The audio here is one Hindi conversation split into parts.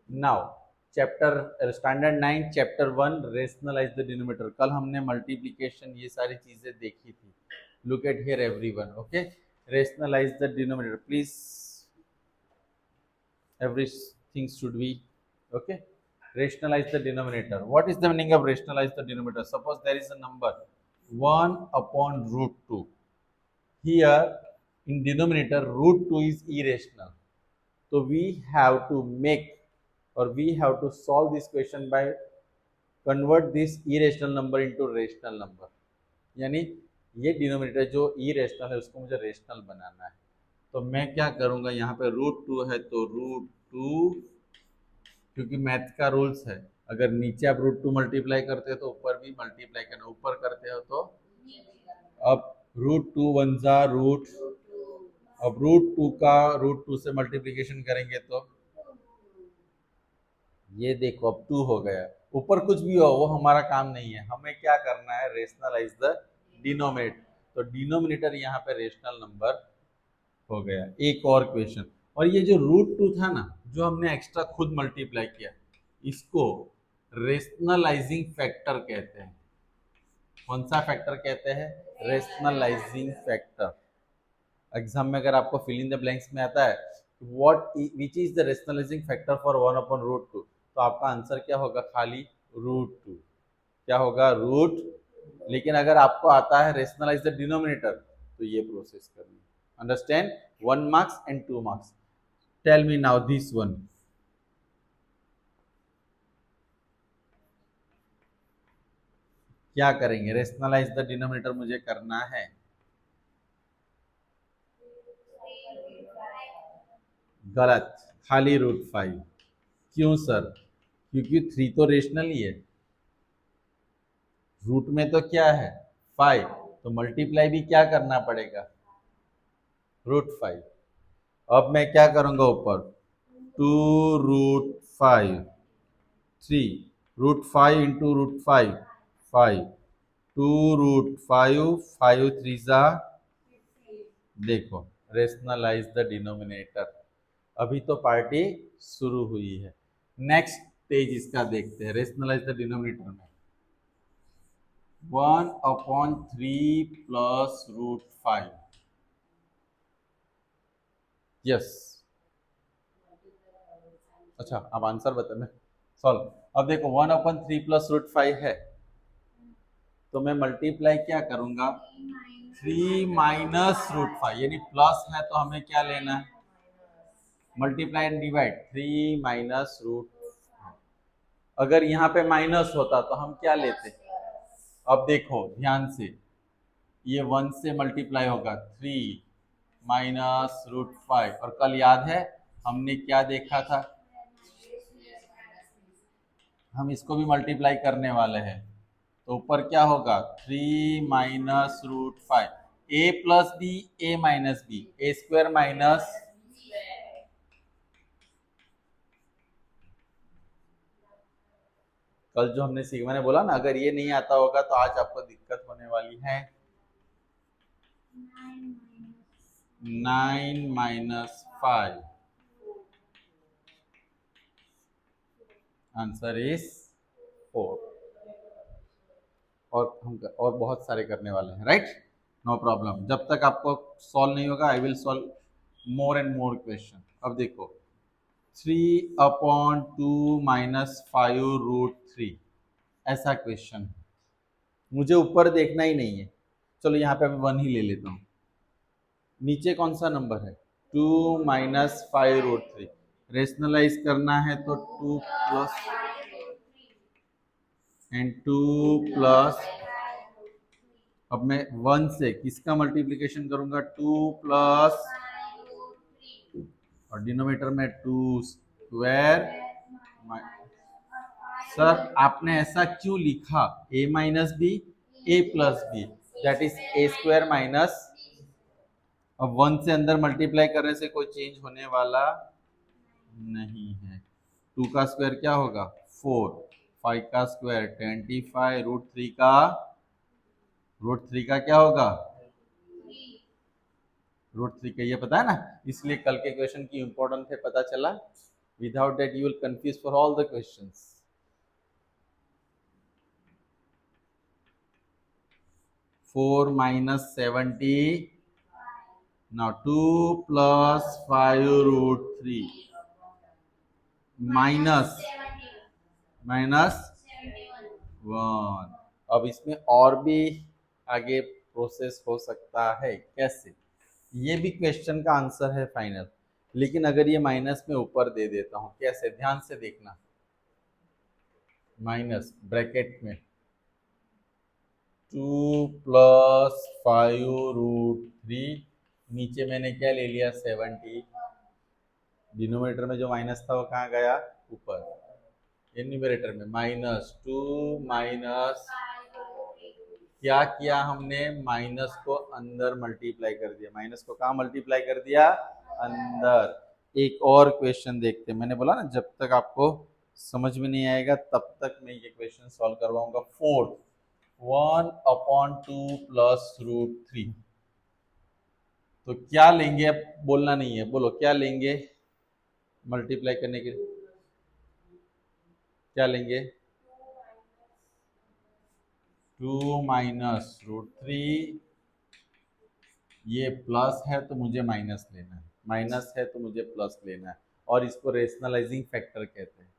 Now chapter standard 9 chapter 1 rationalise the denominator. कल हमने मल्टीप्लिकेशन ये सारी चीजें देखी थी। Look at here everyone, okay. Rationalise the denominator please, everything should be okay. Rationalize the denominator. What is the meaning of rationalize the denominator? Suppose there is a number 1 upon root 2. Here in denominator root 2 is irrational, so we have to make or we have to solve this question by convert this irrational number into rational number. यानी ये डिनोमिनेटर जो irrational है उसको मुझे रेशनल बनाना है। तो मैं क्या करूंगा, यहाँ पे रूट टू है तो रूट टू, क्योंकि मैथ का रूल्स है, अगर नीचे आप रूट टू मल्टीप्लाई करते हो तो ऊपर भी मल्टीप्लाई करना, ऊपर करते हो तो अब रूट टू वन जा रूट, अब रूट टू का रूट टू से मल्टीप्लीकेशन करेंगे तो ये देखो अब टू हो गया। ऊपर कुछ भी हो वो हमारा काम नहीं है, हमें क्या करना है, रेशनलाइज द डिनोमिनेटर। तो डिनोमिनेटर यहाँ पे रेशनल नंबर हो गया। एक और क्वेश्चन, और ये जो रूट टू था ना जो हमने एक्स्ट्रा खुद मल्टीप्लाई किया, इसको रेशनलाइजिंग फैक्टर कहते हैं। कौन सा फैक्टर कहते हैं? Rationalising factor. एग्जाम में अगर आपको फिल इन द ब्लैंक्स में आता है what which is the rationalising factor for one upon root two, तो आपका आंसर क्या होगा? खाली रूट टू। क्या होगा? रूट। लेकिन अगर आपको आता है रेशनलाइज द डिनोमिनेटर तो ये प्रोसेस करनी। Understand? 1 marks and 2 marks. Tell me now this one. क्या करेंगे? रेशनलाइज द डिनोमिनेटर मुझे करना है। गलत, खाली रूट 5। क्यों सर? क्योंकि 3 तो रेशनल ही है, रूट में तो क्या है 5, तो मल्टीप्लाई भी क्या करना पड़ेगा? रूट 5। अब मैं क्या करूंगा ऊपर? 2 root 5, 3 root 5 into root 5, 5 2 root 5, 5 3 जा, देखो रेशनलाइज द डिनोमिनेटर। अभी तो पार्टी शुरू हुई है, नेक्स्ट पेज इसका देखते हैं। रेशनलाइज द डिनोमिनेटर में 1 अपॉन 3 प्लस रूट 5, यस। अच्छा अब आंसर बता, मैं सॉल्व। अब देखो 1 अपॉन 3 प्लस रूट 5 है, तो मैं मल्टीप्लाई क्या करूंगा? 3 माइनस रूट 5, यानी प्लस है तो हमें क्या लेना है? Multiply and divide. 3 minus root, अगर यहाँ पे माइनस होता तो हम क्या लेते? अब देखो ध्यान से, ये 1 से मल्टीप्लाई होगा 3 माइनस रूट 5, और कल याद है हमने क्या देखा था? हम इसको भी मल्टीप्लाई करने वाले हैं, तो ऊपर क्या होगा? 3 माइनस रूट 5, ए प्लस बी, ए माइनस बी, ए स्क्वायर माइनस, कल जो हमने सीखा, मैंने बोला ना अगर ये नहीं आता होगा तो आज आपको दिक्कत होने वाली है। 9 माइनस 5, आंसर इज 4। और हम और बहुत सारे करने वाले हैं, राइट? नो प्रॉब्लम, जब तक आपको सॉल्व नहीं होगा I will solve more and more question. अब देखो 3 अपॉन 2 माइनस 5 रूट 3, ऐसा क्वेश्चन मुझे ऊपर देखना ही नहीं है। चलो यहाँ पे मैं 1 ही ले लेता हूँ। नीचे कौन सा नंबर है? 2 माइनस 5 रूट 3। रेशनलाइज करना है तो 2 प्लस एंड 2 प्लस, अब मैं 1 से किसका मल्टीप्लिकेशन करूंगा? 2 प्लस, और डिनोमिनेटर में 2 स्क्वायर। सर आपने ऐसा क्यों लिखा? a minus B, A plus B, that is A square minus. अब 1 से अंदर मल्टीप्लाई करने से कोई चेंज होने वाला नहीं है। 2 का स्क्वायर क्या होगा? 4, 5 का स्क्वायर 25, रूट थ्री का क्या होगा? रूट 3 का, ये पता है ना, इसलिए कल के क्वेश्चन की इंपॉर्टेंस है, पता चला। Without that, you will confuse for all the questions. Four minus 70. Now 2 plus 5 root 3 minus minus 1। अब इसमें और भी आगे प्रोसेस हो सकता है। कैसे? ये भी क्वेश्चन का आंसर है फाइनल, लेकिन अगर ये माइनस में ऊपर दे देता हूं, कैसे? ध्यान से देखना। माइनस ब्रैकेट में 2 प्लस 5 रूट 3, नीचे मैंने क्या ले लिया? 70। डिनोमिनेटर में जो माइनस था वो कहाँ गया? ऊपर। न्यूमरेटर में -2 माइनस, क्या किया हमने? माइनस को अंदर मल्टीप्लाई कर दिया। माइनस को कहाँ मल्टीप्लाई कर दिया? अंदर। एक और क्वेश्चन देखते हैं। मैंने बोला ना, जब तक आपको समझ में नहीं आएगा तब तक मैं ये क्वेश्चन सॉल्व करवाऊंगा। 1/2 प्लस रूट 3, तो क्या लेंगे? अब बोलना नहीं है, बोलो क्या लेंगे मल्टीप्लाई करने के लिए? क्या लेंगे? 2 माइनस रूट 3। ये प्लस है तो मुझे माइनस लेना है, माइनस है तो मुझे प्लस लेना है, और इसको रेशनलाइजिंग फैक्टर कहते हैं।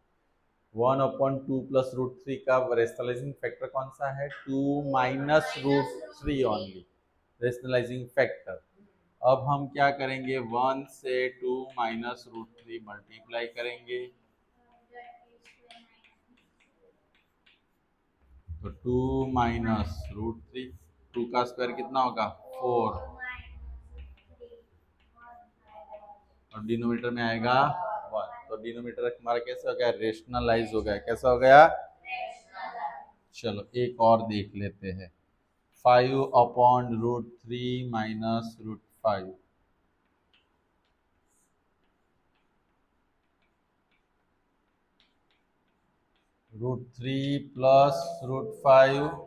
1/2 प्लस रूट 3 का रेशनलाइजिंग फैक्टर कौन सा है? 2 minus root 3 only, rationalising factor. अब हम क्या करेंगे? 1 से 2 माइनस रूट 3 मल्टीप्लाई करेंगे, तो 2 माइनस रूट 3, 2 का स्क्वायर कितना होगा? 4, और डिनोमिनेटर में आएगा 1। तो डिनोमिनेटर हमारा कैसे हो गया? रेशनलाइज हो गया। कैसा हो गया? चलो एक और देख लेते हैं। 5/√3 minus root 5, root 3 plus root 5।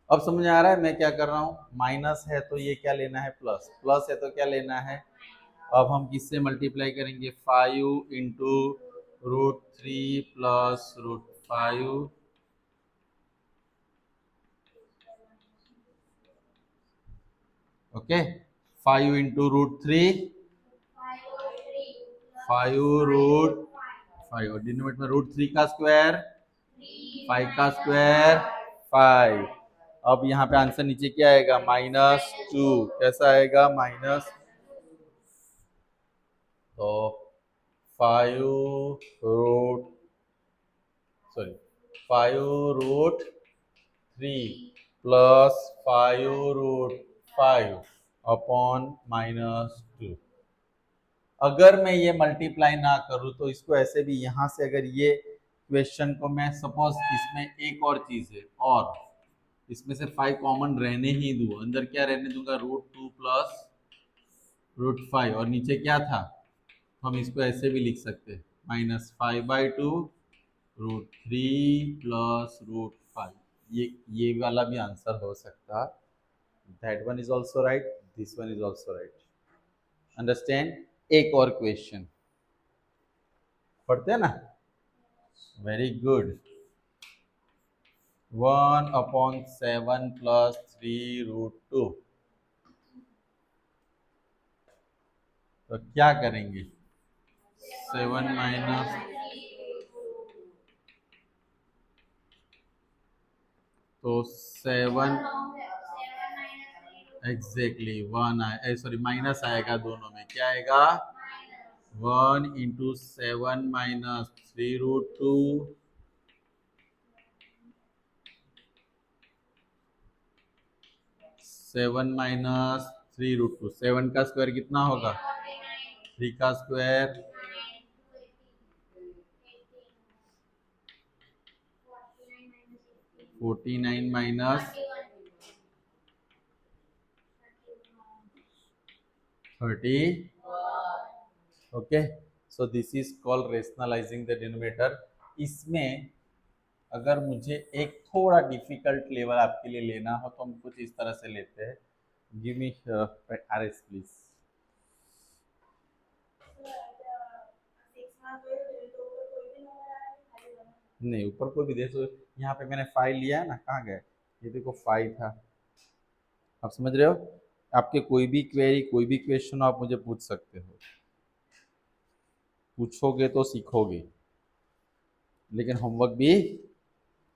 अब समझ आ रहा है मैं क्या कर रहा हूँ? माइनस है तो ये क्या लेना है? प्लस। प्लस है तो क्या लेना है? अब हम किससे मल्टीप्लाई करेंगे? 5 into root 3 plus root 5, okay. 5 into root 3, 5 root 5, और डिनोमिनेटर में रूट 3 का स्क्वायर, 5 का स्क्वायर 5। अब यहाँ पे आंसर नीचे क्या आएगा? -2। कैसा आएगा? माइनस। तो 5 रूट 5√3 प्लस 5√5 अपॉन -2। अगर मैं ये मल्टीप्लाई ना करूँ तो इसको ऐसे भी, यहाँ से अगर ये क्वेश्चन को मैं सपोज इसमें एक और चीज है, और इसमें से 5 कॉमन रहने ही दूँ, अंदर क्या रहने दूंगा? √2 प्लस रूट 5, और नीचे क्या था? हम इसको ऐसे भी लिख सकते हैं, -5/2 रूट 3 प्लस रूट 5। ये वाला भी आंसर हो सकता। That one is also right, this one is also right. Understand? एक और क्वेश्चन पढ़ते हैं ना? Very good. 1/7 प्लस 3√2, तो क्या करेंगे? 7 माइनस, तो 7 एग्जैक्टली 1 आए, सॉरी माइनस आएगा दोनों में। क्या आएगा? 1 × 7 माइनस 3√2, 7 माइनस 3√2। 7 का स्क्वायर कितना होगा? 3 का square 49 minus 30। Okay, so this is called rationalising the denominator. इसमें अगर मुझे एक थोड़ा डिफिकल्ट लेवल आपके लिए लेना हो तो हम कुछ इस तरह से लेते हैं। Give me RS please. नहीं, ऊपर कोई भी देखो, यहाँ पे मैंने 5 लिया है ना, कहाँ गए, ये देखो 5 था। आप समझ रहे हो? आपके कोई भी क्वेरी, कोई भी क्वेश्चन आप मुझे पूछ सकते हो, पूछोगे तो सीखोगे, लेकिन होमवर्क भी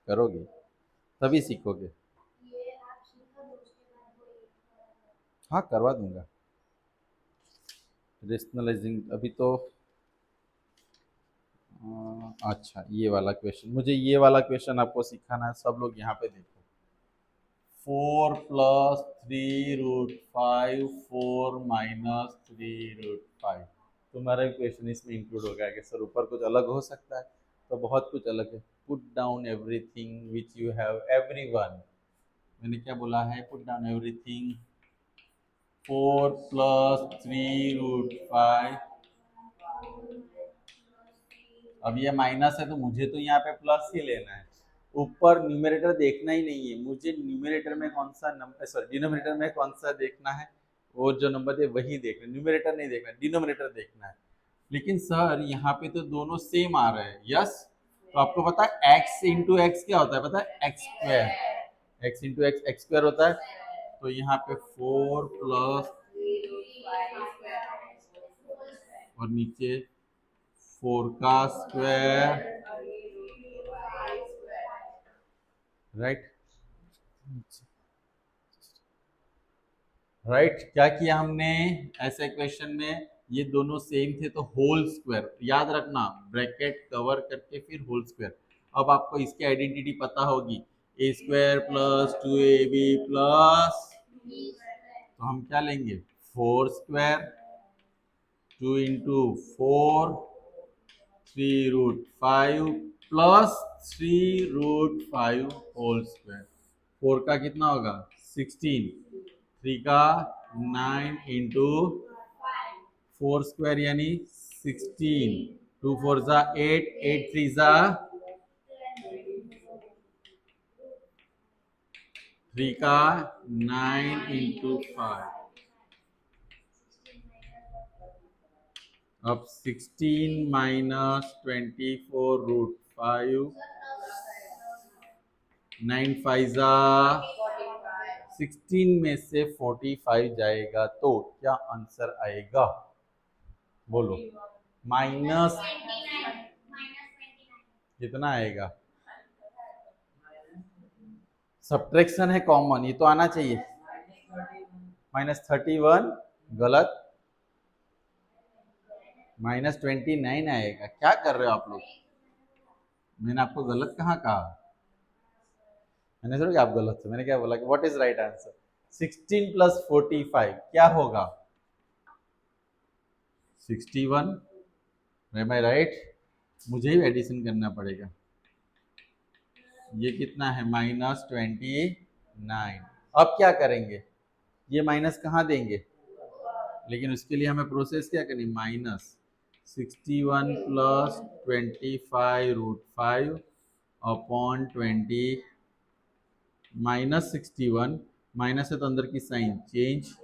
करोगे तभी सीखोगे। हाँ, करवा दूंगा। रेशनलाइजिंग अभी तो अच्छा, ये वाला क्वेश्चन, मुझे ये वाला क्वेश्चन आपको सिखाना है। सब लोग यहाँ पे देखो, 4 + 3√5, 4 - 3√5। तुम्हारा क्वेश्चन इसमें इंक्लूड हो गया कि सर ऊपर कुछ अलग हो सकता है, तो बहुत कुछ अलग है। Put down everything which you have, everyone, मैंने क्या बोला है, पुट डाउन एवरीथिंग। 4 + 3√5। अब ये माइनस है तो मुझे तो यहाँ पे प्लस ही लेना है। ऊपर न्यूमरेटर देखना ही नहीं है मुझे, न्यूमरेटर में कौन सा नंबर, सॉरी डिनोमिनेटर में कौन सा देखना है, वो जो नंबर है वही देखना, न्यूमरेटर नहीं देखना, डिनोमिनेटर देखना है। लेकिन सर यहाँ पे तो दोनों सेम आ रहे हैं, यस। तो आपको पता है x इंटू एक्स क्या होता है, पता है, x square, x into x x square होता है। तो यहाँ पे 4 प्लस और नीचे 4 का स्क्वायर, राइट। राइट, क्या किया हमने ऐसे क्वेश्चन में, ये दोनों सेम थे तो होल स्क्वायर, याद रखना, ब्रैकेट कवर करके फिर होल स्क्वायर। अब आपको इसकी आइडेंटिटी पता होगी, a² + 2ab+, तो हम क्या लेंगे, 4² 2 × 4 3√5 प्लस 3√5 होल स्क्वायर। 4 का कितना होगा 16, 3 का 9 इंटू 4 स्क्वायर यानी 16, 2 4 जा 8, 8 3 जा 3 का 9 इंटू 5। अब 16 - 24√5, 9 5 जा 16 में से 45 जाएगा तो क्या आंसर आएगा, बोलो। माइनस कितना आएगा, सब्ट्रैक्शन है कॉमन, ये तो आना चाहिए। -31 गलत, -29 आएगा। क्या कर रहे हो आप लोग, मैंने आपको गलत कहाँ कहा, मैंने सोचा कि आप गलत थे, मैंने क्या बोला कि व्हाट इज राइट आंसर, 16 + 45 क्या होगा, 61। एम आई राइट, मुझे ही एडिशन करना पड़ेगा। ये कितना है, -29। अब क्या करेंगे, ये माइनस कहाँ देंगे, लेकिन उसके लिए हमें प्रोसेस क्या करनी, -61 + 25√5 अपॉन 20, -61, माइनस है तो अंदर की साइन चेंज,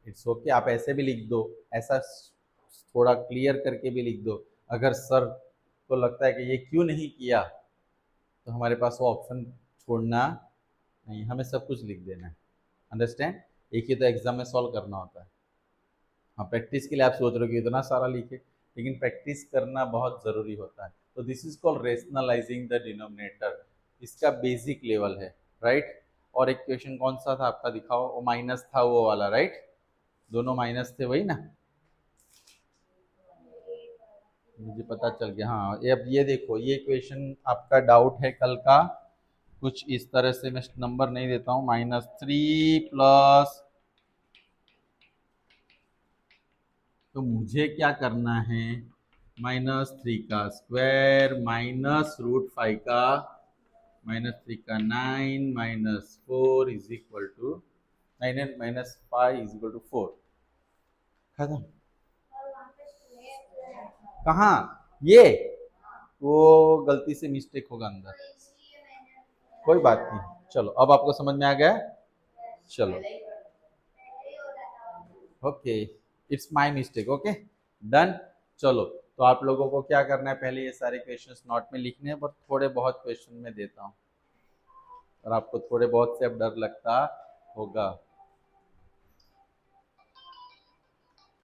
इट्स ओके, आप ऐसे भी लिख दो, ऐसा थोड़ा क्लियर करके भी लिख दो। अगर सर को लगता है कि ये क्यों नहीं किया, तो हमारे पास वो ऑप्शन छोड़ना नहीं, हमें सब कुछ लिख देना है। अंडरस्टैंड, एक ही तो एग्जाम में सॉल्व करना होता है। हाँ, प्रैक्टिस के लिए आप सोच रहे हो कि इतना सारा लिखे, लेकिन प्रैक्टिस करना बहुत ज़रूरी होता है। तो this is called rationalising the denominator, इसका बेसिक लेवल है, राइट। और एक क्वेश्चन कौन सा था आपका, दिखाओ, वो माइनस था वो वाला, राइट, दोनों माइनस थे, वही ना, मुझे पता चल गया। हाँ, ये अब ये देखो, ये क्वेश्चन आपका डाउट है कल का, कुछ इस तरह से, मैं नंबर नहीं देता हूँ, -3 प्लस, तो मुझे क्या करना है, -3 का स्क्वायर -√5 का, -3 का 9 -4 is equal to 9 -5 is equal to 4, खत्म। कहाँ, ये वो गलती से मिस्टेक होगा अंदर, कोई बात नहीं, चलो अब आपको समझ में आ गया? चलो okay, it's my mistake. Okay done. चलो तो आप लोगों को क्या करना है, पहले ये सारे क्वेश्चंस नोट में लिखने हैं, पर थोड़े बहुत क्वेश्चन में देता हूँ और आपको थोड़े बहुत से अब डर लगता होगा।